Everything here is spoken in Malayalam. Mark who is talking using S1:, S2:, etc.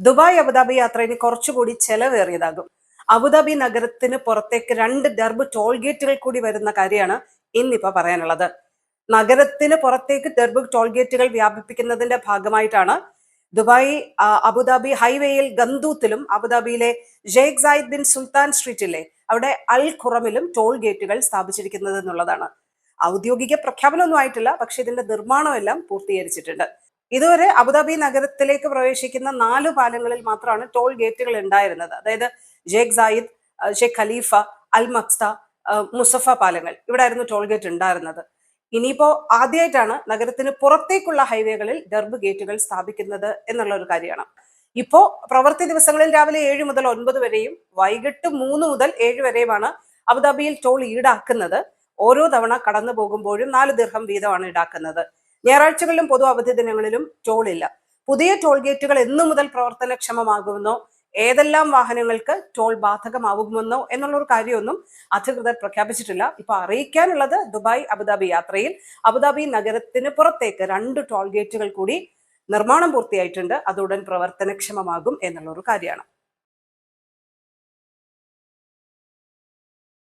S1: ദുബായ് അബുദാബി യാത്ര ഇനി കുറച്ചുകൂടി ചെലവേറിയതാകും. അബുദാബി നഗരത്തിന് പുറത്തേക്ക് 2 ദർബ് ടോൾ ഗേറ്റുകൾ കൂടി വരുന്ന കാര്യമാണ് ഇന്നിപ്പോ പറയാനുള്ളത്. നഗരത്തിന് പുറത്തേക്ക് ദർബ് ടോൾ ഗേറ്റുകൾ വ്യാപിപ്പിക്കുന്നതിന്റെ ഭാഗമായിട്ടാണ് ദുബായ് അബുദാബി ഹൈവേയിൽ ഗന്തൂത്തിലും അബുദാബിയിലെ ഷെയ്ഖ് സായിദ് ബിൻ സുൽത്താൻ സ്ട്രീറ്റിലെ അവിടെ അൽ ഖുറമിലും ടോൾ ഗേറ്റുകൾ സ്ഥാപിച്ചിരിക്കുന്നത് എന്നുള്ളതാണ്. ഔദ്യോഗിക പ്രഖ്യാപനമൊന്നും ആയിട്ടില്ല, പക്ഷെ ഇതിന്റെ നിർമ്മാണം എല്ലാം പൂർത്തീകരിച്ചിട്ടുണ്ട്. ഇതുവരെ അബുദാബി നഗരത്തിലേക്ക് പ്രവേശിക്കുന്ന 4 പാലങ്ങളിൽ മാത്രമാണ് ടോൾ ഗേറ്റുകൾ ഉണ്ടായിരുന്നത്. അതായത് ഷെയ്ഖ് സായിദ്, ഷെയ്ഖ് ഖലീഫ, അൽ മക്സ, മുസഫ പാലങ്ങൾ. ഇവിടെ ആയിരുന്നു ടോൾ ഗേറ്റ് ഉണ്ടായിരുന്നത്. ഇനിയിപ്പോ ആദ്യമായിട്ടാണ് നഗരത്തിന് പുറത്തേക്കുള്ള ഹൈവേകളിൽ ദർബ് ഗേറ്റുകൾ സ്ഥാപിക്കുന്നത് എന്നുള്ള ഒരു കാര്യമാണ്. ഇപ്പോ പ്രവൃത്തി ദിവസങ്ങളിൽ രാവിലെ 7 മുതൽ 9 വരെയും വൈകിട്ട് 3 മുതൽ 7 വരെയുമാണ് അബുദാബിയിൽ ടോൾ ഈടാക്കുന്നത്. ഓരോ തവണ കടന്നു പോകുമ്പോഴും 4 ദിർഹം വീതമാണ് ഈടാക്കുന്നത്. ഞായറാഴ്ചകളിലും പൊതു അവധി ദിനങ്ങളിലും ടോൾ ഇല്ല. പുതിയ ടോൾ ഗേറ്റുകൾ എന്നു മുതൽ പ്രവർത്തനക്ഷമമാകുമെന്നോ ഏതെല്ലാം വാഹനങ്ങൾക്ക് ടോൾ ബാധകമാകുമെന്നോ എന്നുള്ള ഒരു കാര്യമൊന്നും അധികൃതർ പ്രഖ്യാപിച്ചിട്ടില്ല. ഇപ്പൊ അറിയിക്കാനുള്ളത് ദുബായ് അബുദാബി യാത്രയിൽ അബുദാബി നഗരത്തിന് പുറത്തേക്ക് 2 ടോൾ ഗേറ്റുകൾ കൂടി നിർമ്മാണം പൂർത്തിയായിട്ടുണ്ട്. അതുടൻ പ്രവർത്തനക്ഷമമാകും എന്നുള്ള ഒരു കാര്യമാണ്.